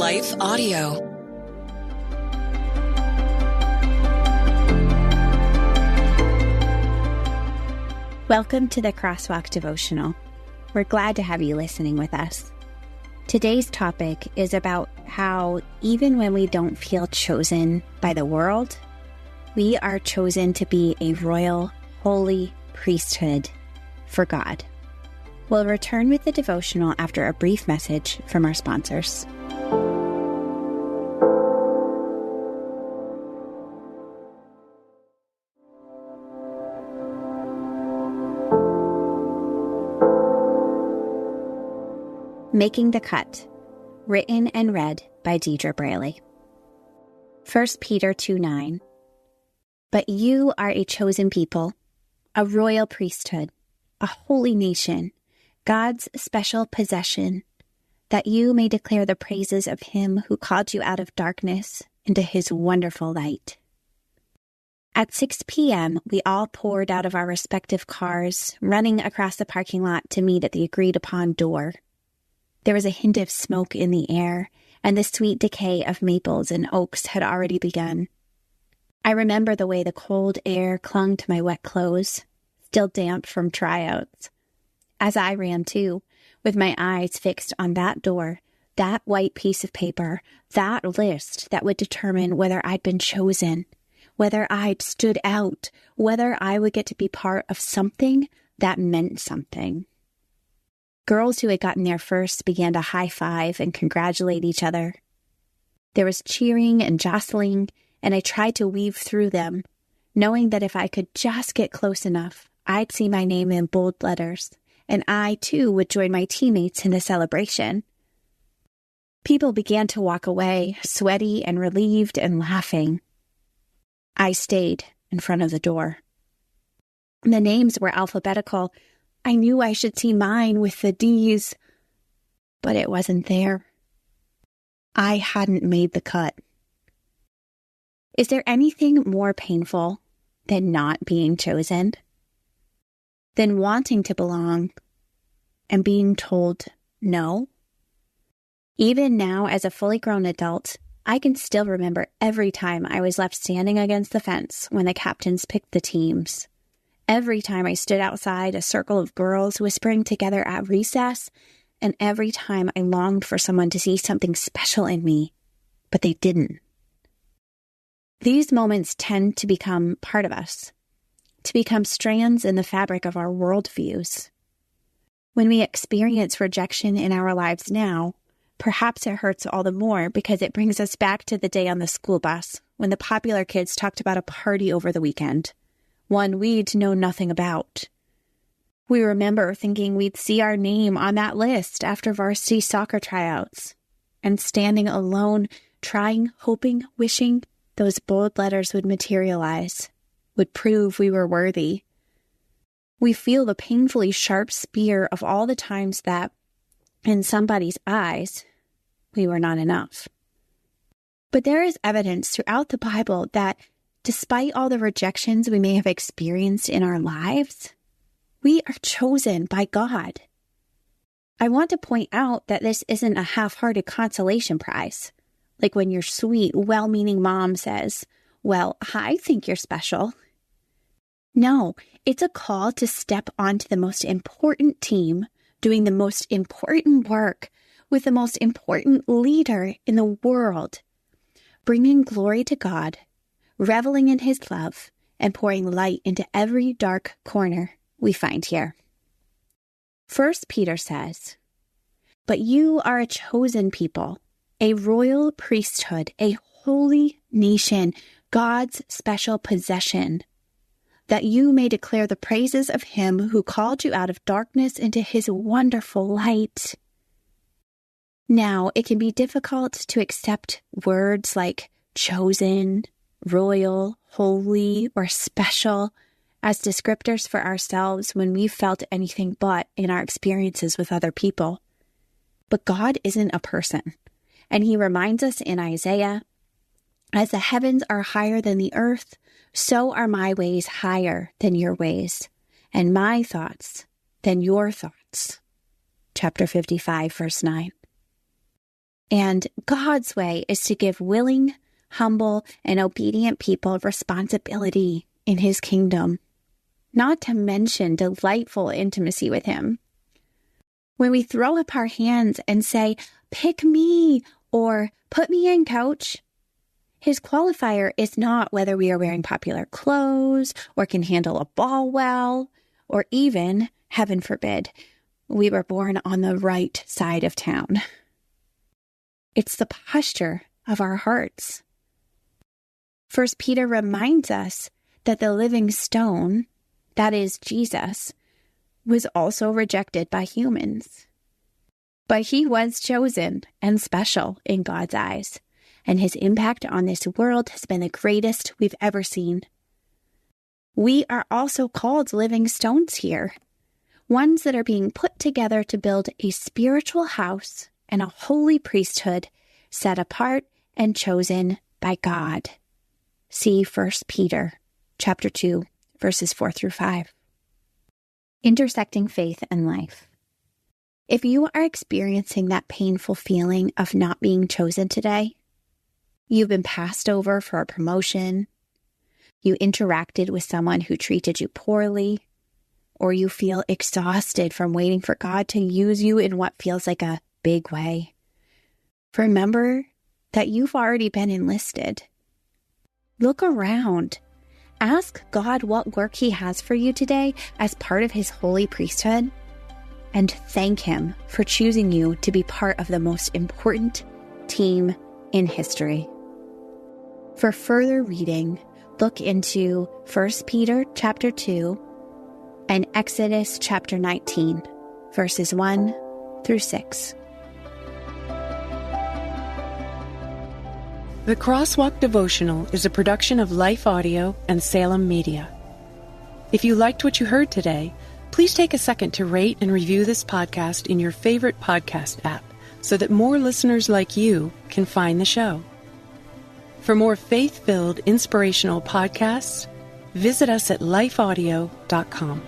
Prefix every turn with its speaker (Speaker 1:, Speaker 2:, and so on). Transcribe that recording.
Speaker 1: Life Audio.
Speaker 2: Welcome to the Crosswalk Devotional. We're glad to have you listening with us. Today's topic is about how even when we don't feel chosen by the world, we are chosen to be a royal, holy priesthood for God. We'll return with the devotional after a brief message from our sponsors. Making the Cut, written and read by Deidre Braley. 1 Peter 2:9. But you are a chosen people, a royal priesthood, a holy nation, God's special possession, that you may declare the praises of him who called you out of darkness into his wonderful light. At 6 p.m., we all poured out of our respective cars, running across the parking lot to meet at the agreed-upon door. There was a hint of smoke in the air, and the sweet decay of maples and oaks had already begun. I remember the way the cold air clung to my wet clothes, still damp from tryouts. As I ran too, with my eyes fixed on that door, that white piece of paper, that list that would determine whether I'd been chosen, whether I'd stood out, whether I would get to be part of something that meant something. Girls who had gotten there first began to high-five and congratulate each other. There was cheering and jostling, and I tried to weave through them, knowing that if I could just get close enough, I'd see my name in bold letters, and I, too, would join my teammates in the celebration. People began to walk away, sweaty and relieved and laughing. I stayed in front of the door. The names were alphabetical. I knew I should see mine with the D's, but it wasn't there. I hadn't made the cut. Is there anything more painful than not being chosen? Than wanting to belong and being told no? Even now, as a fully grown adult, I can still remember every time I was left standing against the fence when the captains picked the teams. Every time I stood outside a circle of girls whispering together at recess, and every time I longed for someone to see something special in me, but they didn't. These moments tend to become part of us, to become strands in the fabric of our worldviews. When we experience rejection in our lives now, perhaps it hurts all the more because it brings us back to the day on the school bus when the popular kids talked about a party over the weekend, one we'd know nothing about. We remember thinking we'd see our name on that list after varsity soccer tryouts, and standing alone, trying, hoping, wishing those bold letters would materialize, would prove we were worthy. We feel the painfully sharp spear of all the times that, in somebody's eyes, we were not enough. But there is evidence throughout the Bible that despite all the rejections we may have experienced in our lives, we are chosen by God. I want to point out that this isn't a half-hearted consolation prize, like when your sweet, well-meaning mom says, "Well, I think you're special." No, it's a call to step onto the most important team, doing the most important work, with the most important leader in the world, bringing glory to God, reveling in his love, and pouring light into every dark corner we find here. 1 Peter says, "But you are a chosen people, a royal priesthood, a holy nation, God's special possession, that you may declare the praises of him who called you out of darkness into his wonderful light." Now, it can be difficult to accept words like chosen, royal, holy, or special as descriptors for ourselves when we've felt anything but in our experiences with other people. But God isn't a person, and he reminds us in Isaiah, "As the heavens are higher than the earth, so are my ways higher than your ways, and my thoughts than your thoughts." Chapter 55, verse 9. And God's way is to give willing, humble, and obedient people responsibility in his kingdom, not to mention delightful intimacy with him. When we throw up our hands and say, "Pick me," or "Put me in, coach," his qualifier is not whether we are wearing popular clothes or can handle a ball well, or even, heaven forbid, we were born on the right side of town. It's the posture of our hearts. 1 Peter reminds us that the living stone, that is Jesus, was also rejected by humans. But he was chosen and special in God's eyes, and his impact on this world has been the greatest we've ever seen. We are also called living stones here, ones that are being put together to build a spiritual house and a holy priesthood set apart and chosen by God. See 1 Peter chapter 2, verses 4 through 5. Intersecting faith and life. If you are experiencing that painful feeling of not being chosen today, you've been passed over for a promotion, you interacted with someone who treated you poorly, or you feel exhausted from waiting for God to use you in what feels like a big way, remember that you've already been enlisted. Look around. Ask God what work he has for you today as part of his holy priesthood, and thank him for choosing you to be part of the most important team in history. For further reading, look into 1 Peter chapter 2 and Exodus chapter 19, verses 1 through 6.
Speaker 1: The Crosswalk Devotional is a production of Life Audio and Salem Media. If you liked what you heard today, please take a second to rate and review this podcast in your favorite podcast app so that more listeners like you can find the show. For more faith-filled, inspirational podcasts, visit us at lifeaudio.com.